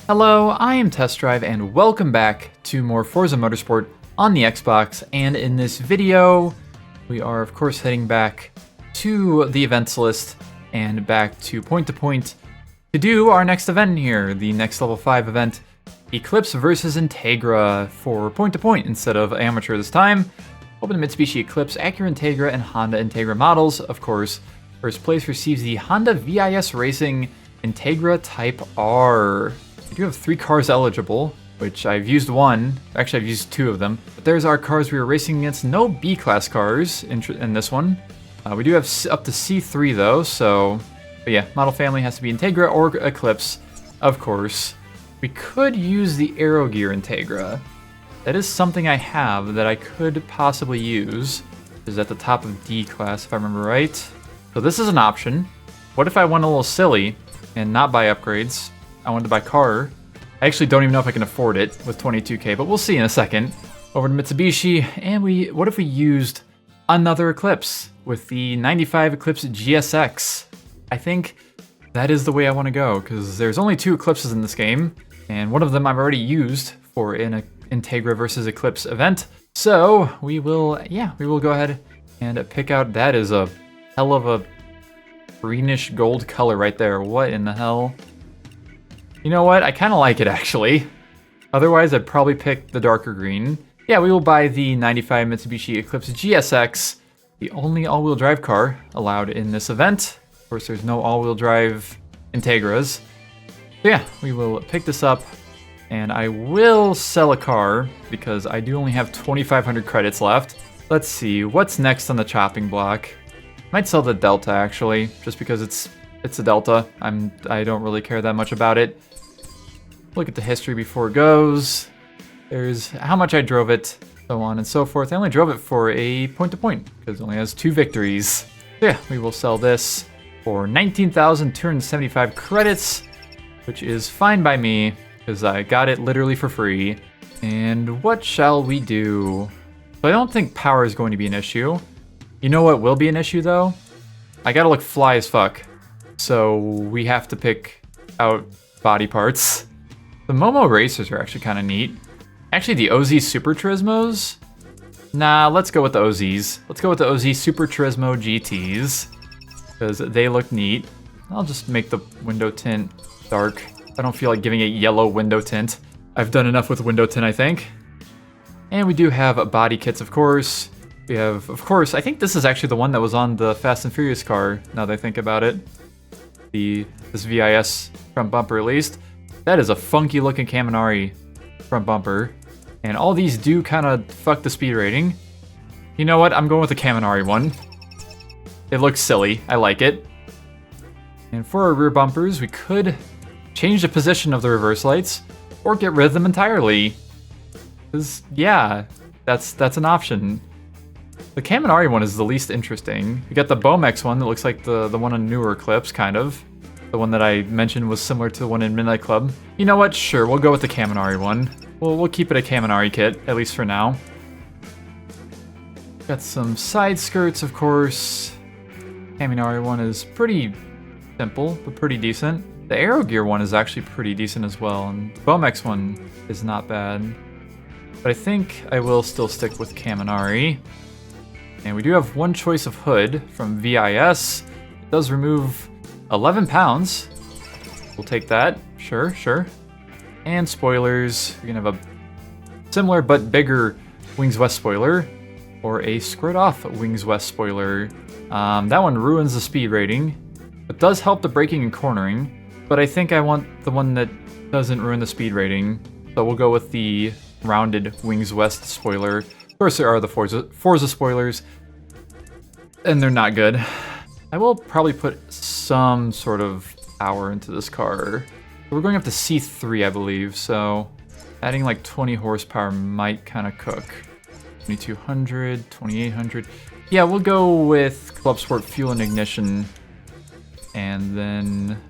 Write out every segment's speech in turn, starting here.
Hello, I am Test Drive and welcome back to more Forza Motorsport on the Xbox, and in this video we are of course heading back to the events list and back to Point to do our next event here, the next level 5 event, Eclipse versus Integra for Point instead of Amateur this time. Open the Mitsubishi Eclipse, Acura Integra, and Honda Integra models, of course. First place receives the Honda VIS Racing Integra Type R. We do have 3 cars eligible, which I've used one. Actually, I've used 2 of them. But there's our cars we were racing against. No B-class cars in this one. We do have up to C3 though, so... But yeah, model family has to be Integra or Eclipse, of course. We could use the Aero Gear Integra. That is something I have that I could possibly use. Is at the top of D class, if I remember right. So this is an option. What if I went a little silly and not buy upgrades? I wanted to buy car. I actually don't even know if I can afford it with 22k, but we'll see in a second. Over to Mitsubishi, and what if we used another Eclipse with the 95 Eclipse GSX? I think that is the way I want to go, because there's only 2 Eclipses in this game, and one of them I've already used for an Integra versus Eclipse event. So we will go ahead and pick out. That is a hell of a greenish gold color right there. What in the hell? You know what? I kind of like it actually. Otherwise, I'd probably pick the darker green. Yeah, we will buy the 95 Mitsubishi Eclipse GSX, the only all-wheel drive car allowed in this event. Of course, there's no all-wheel drive Integras. So yeah, we will pick this up, and I will sell a car because I do only have 2,500 credits left. Let's see, what's next on the chopping block? Might sell the Delta actually, just because it's a Delta. I don't really care that much about it. Look at the history before it goes. There's how much I drove it, so on and so forth. I only drove it for a point-to-point because it only has 2 victories. So yeah, we will sell this for 19,275 credits, which is fine by me because I got it literally for free. And what shall we do? So I don't think power is going to be an issue. You know what will be an issue though? I gotta look fly as fuck. So we have to pick out body parts. The Momo Racers are actually kind of neat. Actually, the OZ Super Turismos? Nah, let's go with the OZs. Let's go with the OZ Super Turismo GTs, because they look neat. I'll just make the window tint dark. I don't feel like giving it yellow window tint. I've done enough with window tint, I think. And we do have body kits, of course. We have, of course, I think this is actually the one that was on the Fast and Furious car, now that I think about it. This VIS front bumper, at least. That is a funky looking Kaminari front bumper. And all these do kind of fuck the speed rating. You know what? I'm going with the Kaminari one. It looks silly. I like it. And for our rear bumpers, we could change the position of the reverse lights or get rid of them entirely. Because, yeah, that's an option. The Kaminari one is the least interesting. We got the Bomex one that looks like the one on newer Eclipse, kind of. The one that I mentioned was similar to the one in Midnight Club. You know what? Sure, we'll go with the Kaminari one. We'll keep it a Kaminari kit, at least for now. Got some side skirts, of course. Kaminari one is pretty simple, but pretty decent. The Aero Gear one is actually pretty decent as well, and the Bomex one is not bad. But I think I will still stick with Kaminari. And we do have one choice of hood from VIS. It does remove 11 pounds. We'll take that. Sure. And spoilers. We're gonna have a similar but bigger Wings West spoiler, or a squared off Wings West spoiler. That one ruins the speed rating, but does help the braking and cornering. But I think I want the one that doesn't ruin the speed rating. So we'll go with the rounded Wings West spoiler. Of course, there are the Forza spoilers, and they're not good. I will probably put some sort of power into this car. We're going up to C3, I believe, so adding like 20 horsepower might kind of cook. 2200, 2800. Yeah, we'll go with Club Sport Fuel and Ignition, and then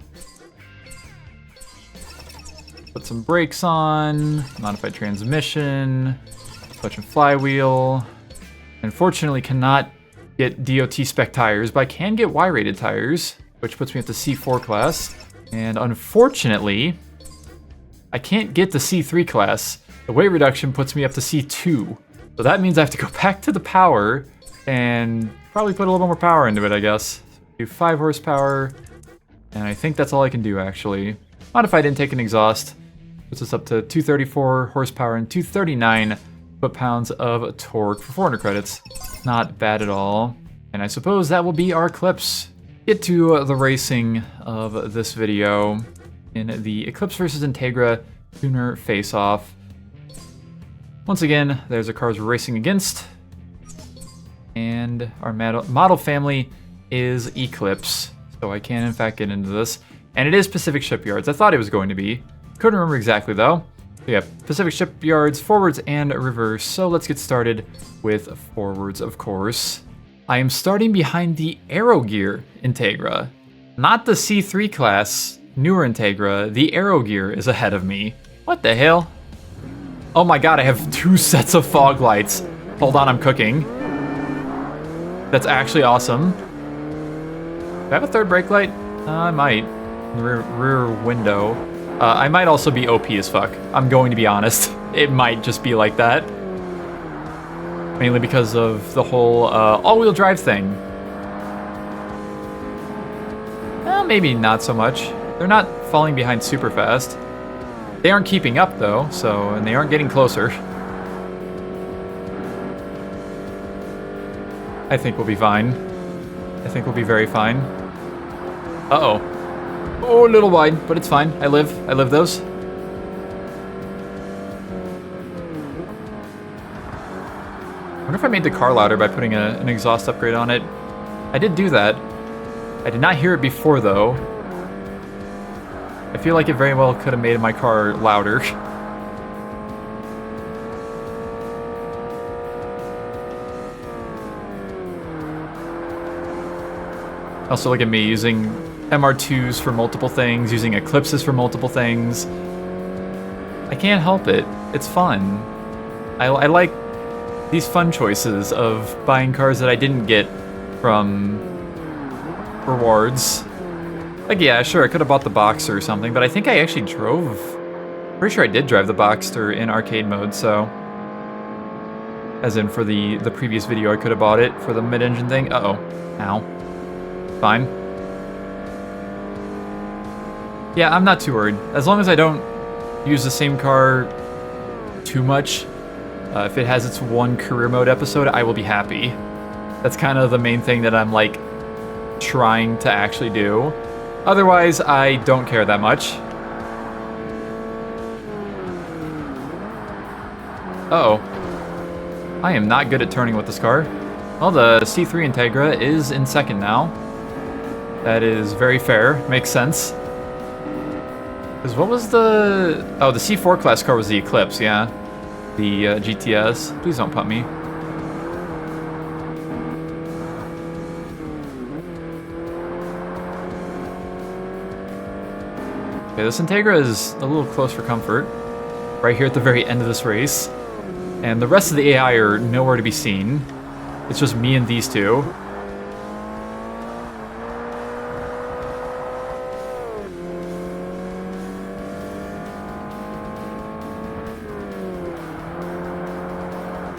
put some brakes on, modified transmission, clutch and flywheel. Unfortunately, cannot get DOT spec tires, but I can get Y-rated tires, which puts me at the C4 class. And unfortunately, I can't get the C3 class. The weight reduction puts me up to C2. So that means I have to go back to the power and probably put a little more power into it, I guess. Do 5 horsepower, and I think that's all I can do, actually. Modified intake and exhaust puts us up to 234 horsepower and 239 foot-pounds of torque for 400 credits. Not bad at all. And I suppose that will be our clips. Get to the racing of this video in the Eclipse vs Integra Tuner Face-Off. Once again, there's the cars we're racing against. And our model family is Eclipse, so I can in fact get into this. And it is Pacific Shipyards. I thought it was going to be. Couldn't remember exactly though. So yeah, Pacific Shipyards, forwards and reverse. So let's get started with forwards, of course. I am starting behind the Aero Gear Integra. Not the C3 class, newer Integra. The Aero Gear is ahead of me. What the hell? Oh my god, I have 2 sets of fog lights. Hold on, I'm cooking. That's actually awesome. Do I have a third brake light? I might. Rear window. I might also be OP as fuck. I'm going to be honest. It might just be like that. Mainly because of the whole all-wheel drive thing. Well, maybe not so much. They're not falling behind super fast. They aren't keeping up though, and they aren't getting closer. I think we'll be fine. I think we'll be very fine. Uh-oh. Oh, a little wide, but it's fine. I live those. I wonder if I made the car louder by putting an exhaust upgrade on it. I did do that. I did not hear it before, though. I feel like it very well could have made my car louder. Also, look at me using MR2s for multiple things, using Eclipses for multiple things. I can't help it. It's fun. I like these fun choices of buying cars that I didn't get from rewards. Like, yeah, sure, I could have bought the Boxster or something, but I think I actually drove... Pretty sure I did drive the Boxster in arcade mode, so... As in, for the previous video, I could have bought it for the mid-engine thing. Uh-oh. Ow. Fine. Yeah, I'm not too worried. As long as I don't use the same car too much, if it has its one career mode episode, I will be happy. That's kind of the main thing that I'm, like, trying to actually do. Otherwise, I don't care that much. Uh-oh. I am not good at turning with this car. Well, the C3 Integra is in second now. That is very fair. Makes sense. Because what was the... Oh, the C4 class car was the Eclipse, yeah. The GTS. Please don't pump me. Okay, this Integra is a little close for comfort. Right here at the very end of this race. And the rest of the AI are nowhere to be seen. It's just me and these two.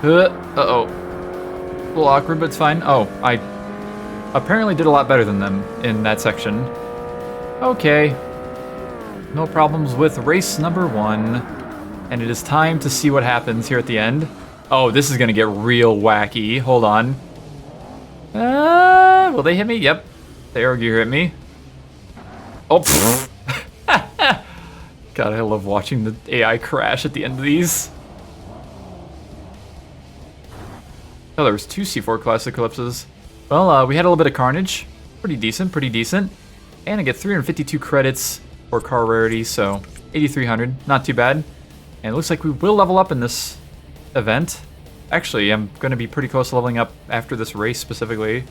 Uh-oh. A little awkward, but it's fine. Oh, I apparently did a lot better than them in that section. Okay. No problems with race number 1. And it is time to see what happens here at the end. Oh, this is gonna get real wacky. Hold on. Will they hit me? Yep. The Aero Gear hit me. Oh, God, I love watching the AI crash at the end of these. Oh, there was 2 C4 class Eclipses. Well, we had a little bit of carnage. Pretty decent, pretty decent. And I get 352 credits for car rarity, so 8,300. Not too bad. And it looks like we will level up in this event. Actually, I'm going to be pretty close to leveling up after this race specifically.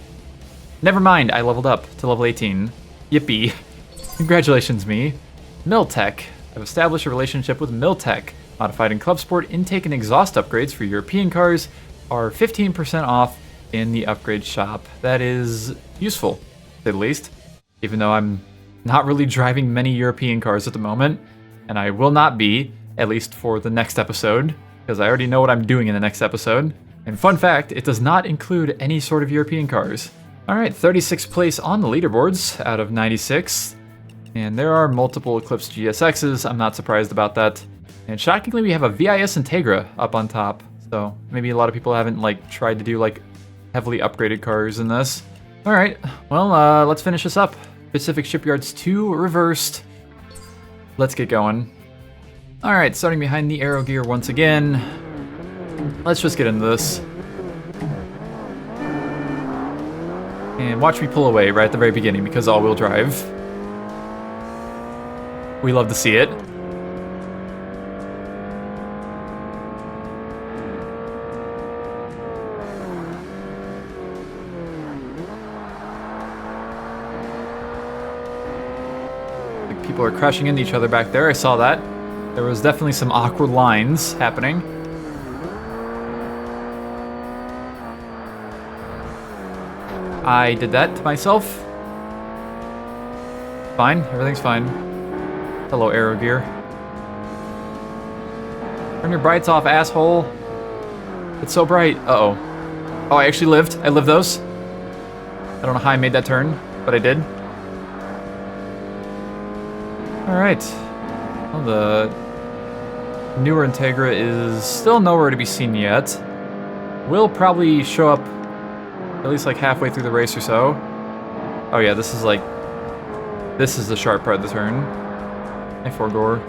Never mind, I leveled up to level 18. Yippee. Congratulations, me. Miltech. I've established a relationship with Miltech. Modified in Club Sport intake and exhaust upgrades for European cars are 15% off in the upgrade shop. That is useful, to say the least. Even though I'm not really driving many European cars at the moment. and I will not be, at least for the next episode, because I already know what I'm doing in the next episode. And fun fact, it does not include any sort of European cars. Alright, 36th place on the leaderboards out of 96. And there are multiple Eclipse GSXs, I'm not surprised about that. And shockingly, we have a VIS Integra up on top. So maybe a lot of people haven't like tried to do like heavily upgraded cars in this. Alright, well, let's finish this up. Pacific Shipyards II reversed. Let's get going. Alright, starting behind the aero gear once again. Let's just get into this. And watch me pull away right at the very beginning because all-wheel drive. We love to see it. People are crashing into each other back there, I saw that. There was definitely some awkward lines happening. I did that to myself. Fine, everything's fine. Hello, aero gear. Turn your brights off, asshole. It's so bright. Uh-oh. Oh, I actually lived. I lived those. I don't know how I made that turn, but I did. Alright. Well, the newer Integra is still nowhere to be seen yet. Will probably show up at least like halfway through the race or so. Oh yeah, this is the sharp part of the turn. Hey, Forgore.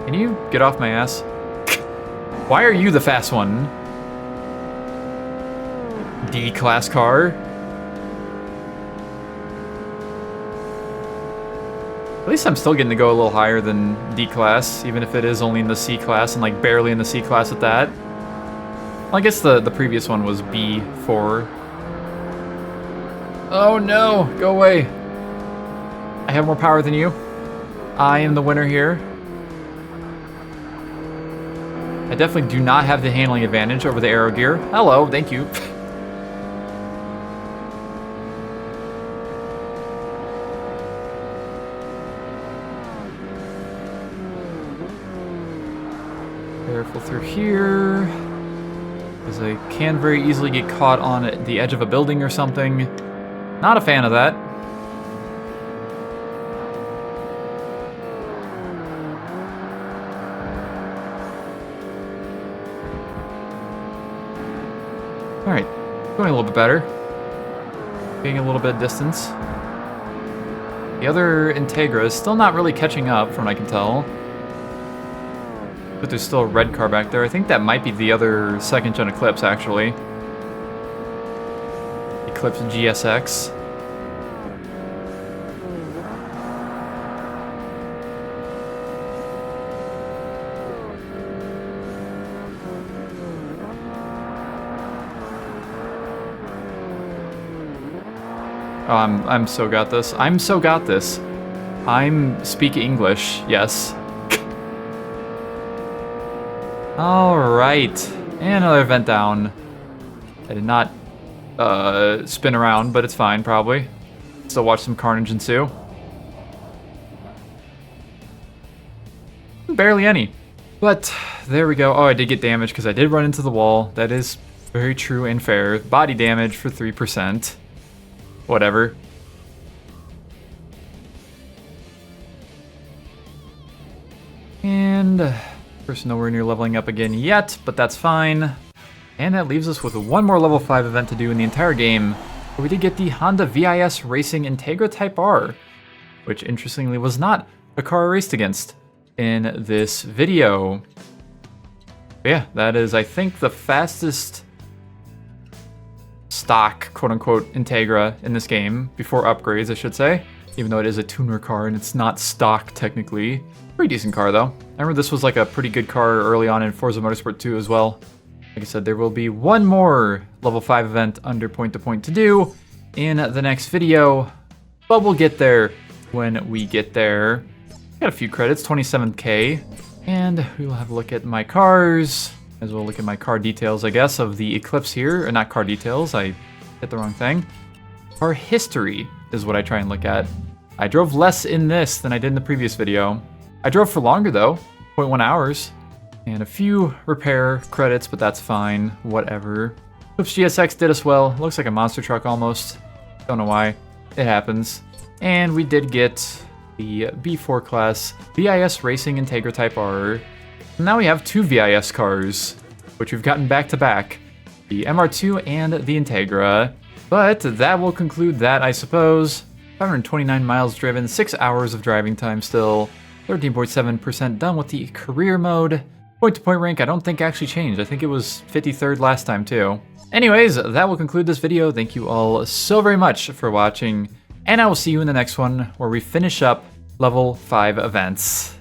Can you get off my ass? Why are you the fast one? D-class car? At least I'm still getting to go a little higher than D-class, even if it is only in the C-class and like barely in the C-class at that. Well, I guess the previous one was B4. Oh no, go away. I have more power than you. I am the winner here. I definitely do not have the handling advantage over the aero gear. Hello, thank you. Careful through here. Because I can very easily get caught on the edge of a building or something. Not a fan of that. Alright, going a little bit better. Getting a little bit of distance. The other Integra is still not really catching up from what I can tell. But there's still a red car back there. I think that might be the other second-gen Eclipse, actually. Eclipse GSX. Oh, I'm so got this. I'm so got this. I'm speak English, yes. Alright, and another vent down. I did not spin around, but it's fine, probably. Still watch some carnage ensue. Barely any. But, there we go. Oh, I did get damaged because I did run into the wall. That is very true and fair. Body damage for 3%. Whatever. And... of course, nowhere near leveling up again yet, but that's fine. And that leaves us with one more level 5 event to do in the entire game, where we did get the Honda VIS Racing Integra Type R, which interestingly was not a car I raced against in this video. But yeah, that is, I think, the fastest stock, quote-unquote, Integra in this game, before upgrades, I should say, even though it is a tuner car and it's not stock, technically. Pretty decent car, though. I remember this was like a pretty good car early on in Forza Motorsport 2 as well. Like I said, there will be one more level 5 event under point-to-point to do in the next video, but we'll get there when we get there. Got a few credits, 27K, and we will have a look at my cars, as well look at my car details, I guess, of the Eclipse here, or not car details, I hit the wrong thing. Car history is what I try and look at. I drove less in this than I did in the previous video. I drove for longer though, 0.1 hours, and a few repair credits, but that's fine, whatever. Oops, GSX did us well. Looks like a monster truck almost. Don't know why. It happens. And we did get the B4 class VIS Racing Integra Type R. Now we have 2 VIS cars, which we've gotten back to back. The MR2 and the Integra. But that will conclude that, I suppose. 529 miles driven, 6 hours of driving time still. 13.7% done with the career mode. Point-to-point rank I don't think actually changed. I think it was 53rd last time too. Anyways, that will conclude this video. Thank you all so very much for watching, and I will see you in the next one where we finish up level 5 events.